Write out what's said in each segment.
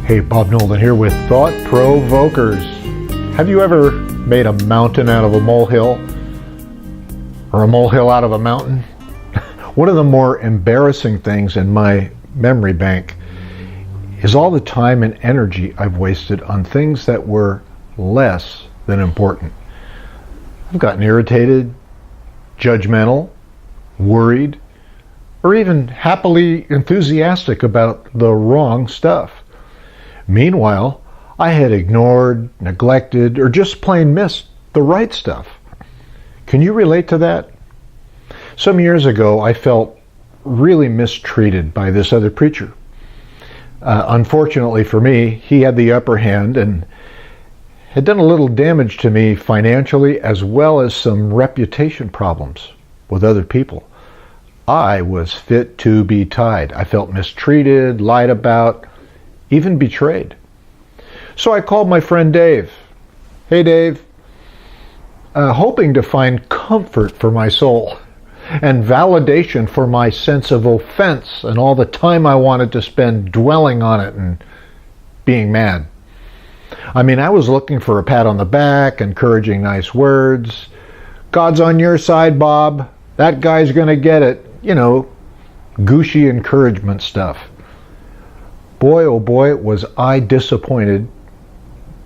Hey, Bob Nolan here with Thought Provokers. Have you ever made a mountain out of a molehill? Or a molehill out of a mountain? One of the more embarrassing things in my memory bank is all the time and energy I've wasted on things that were less than important. I've gotten irritated, judgmental, worried, or even happily enthusiastic about the wrong stuff. Meanwhile, I had ignored, neglected, or just plain missed the right stuff. Can you relate to that? Some years ago, I felt really mistreated by this other preacher. Unfortunately for me, he had the upper hand and had done a little damage to me financially, as well as some reputation problems with other people. I was fit to be tied. I felt mistreated, lied about, even betrayed. So I called my friend Dave. Hey Dave, hoping to find comfort for my soul and validation for my sense of offense and all the time I wanted to spend dwelling on it and being mad. I mean, I was looking for a pat on the back, encouraging nice words. God's on your side, Bob. That guy's gonna get it. You know, gushy encouragement stuff. Boy, oh boy, was I disappointed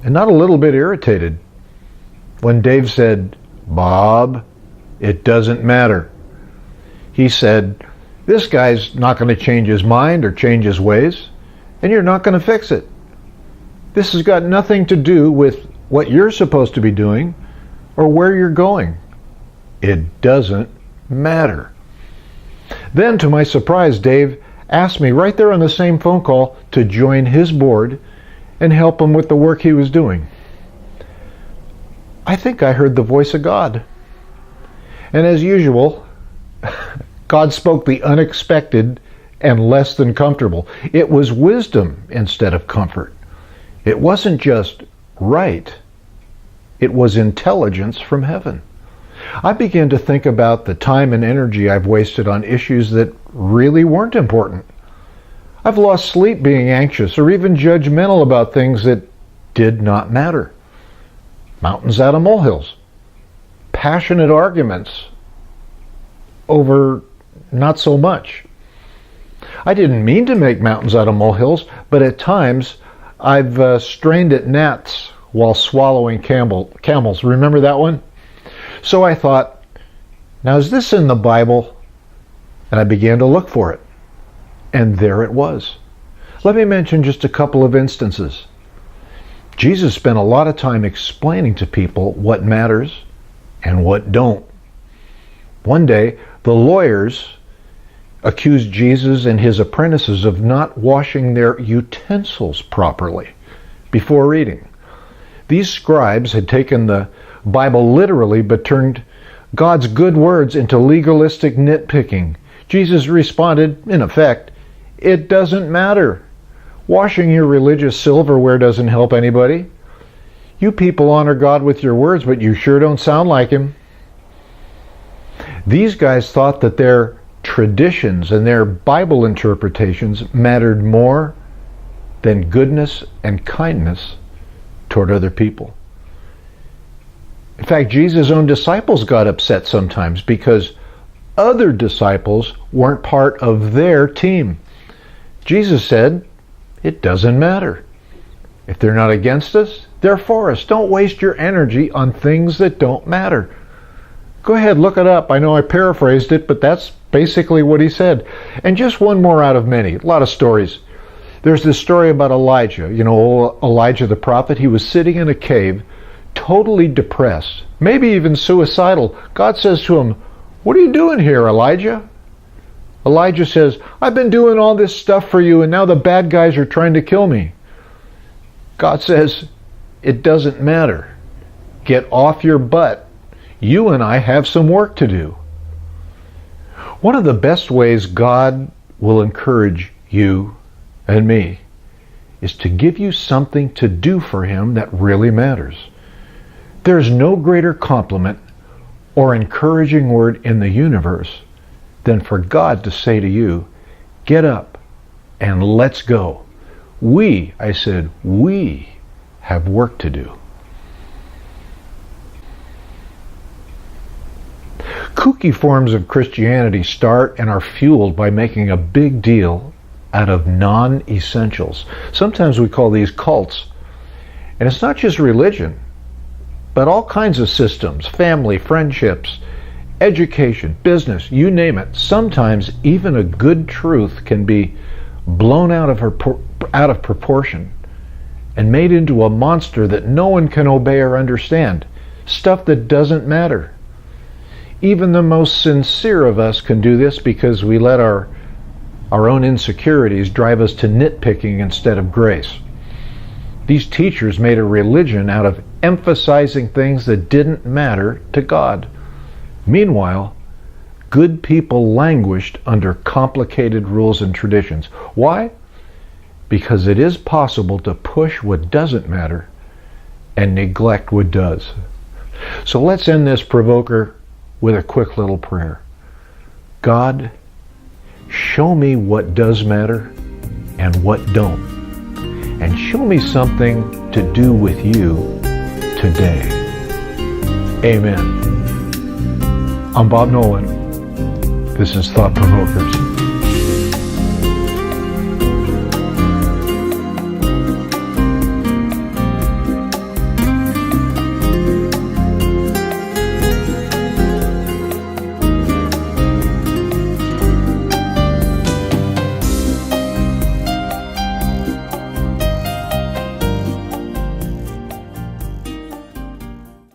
and not a little bit irritated when Dave said, Bob, it doesn't matter. He said, this guy's not going to change his mind or change his ways, and you're not going to fix it. This has got nothing to do with what you're supposed to be doing or where you're going. It doesn't matter. Then, to my surprise, Dave asked me right there on the same phone call to join his board and help him with the work he was doing. I think I heard the voice of God. And as usual, God spoke the unexpected and less than comfortable. It was wisdom instead of comfort. It wasn't just right. It was intelligence from heaven. I began to think about the time and energy I've wasted on issues that really weren't important. I've lost sleep being anxious or even judgmental about things that did not matter. Mountains out of molehills. Passionate arguments over not so much. I didn't mean to make mountains out of molehills, but at times I've strained at gnats while swallowing camels. Remember that one? So I thought, now is this in the Bible? And I began to look for it. And there it was. Let me mention just a couple of instances. Jesus spent a lot of time explaining to people what matters and what don't. One day, the lawyers accused Jesus and his apprentices of not washing their utensils properly before reading. These scribes had taken the Bible literally, but turned God's good words into legalistic nitpicking. Jesus responded, in effect, it doesn't matter. Washing your religious silverware doesn't help anybody. You people honor God with your words, but you sure don't sound like him. These guys thought that their traditions and their Bible interpretations mattered more than goodness and kindness toward other people. In fact, Jesus' own disciples got upset sometimes because other disciples weren't part of their team. Jesus said, it doesn't matter. If they're not against us, they're for us. Don't waste your energy on things that don't matter. Go ahead, look it up. I know I paraphrased it, but that's basically what he said. And just one more out of many. A lot of stories. There's this story about Elijah. You know, Elijah the prophet. He was sitting in a cave, totally depressed, maybe even suicidal. God says to him, what are you doing here, Elijah? Elijah says, I've been doing all this stuff for you, and now the bad guys are trying to kill me. God says, it doesn't matter. Get off your butt. You and I have some work to do. One of the best ways God will encourage you and me is to give you something to do for him that really matters. There's no greater compliment or encouraging word in the universe than for God to say to you, get up and let's go. I said, we have work to do. Kooky forms of Christianity start and are fueled by making a big deal out of non-essentials. Sometimes we call these cults. And it's not just religion, but all kinds of systems, family, friendships, education, business, you name it. Sometimes even a good truth can be blown out of proportion and made into a monster that no one can obey or understand. Stuff that doesn't matter. Even the most sincere of us can do this because we let our own insecurities drive us to nitpicking instead of grace. These teachers made a religion out of emphasizing things that didn't matter to God. Meanwhile, good people languished under complicated rules and traditions. Why? Because it is possible to push what doesn't matter and neglect what does. So let's end this provoker with a quick little prayer. God, show me what does matter and what don't. And show me something to do with you today. Amen. I'm Bob Nolan. This is Thought Provokers.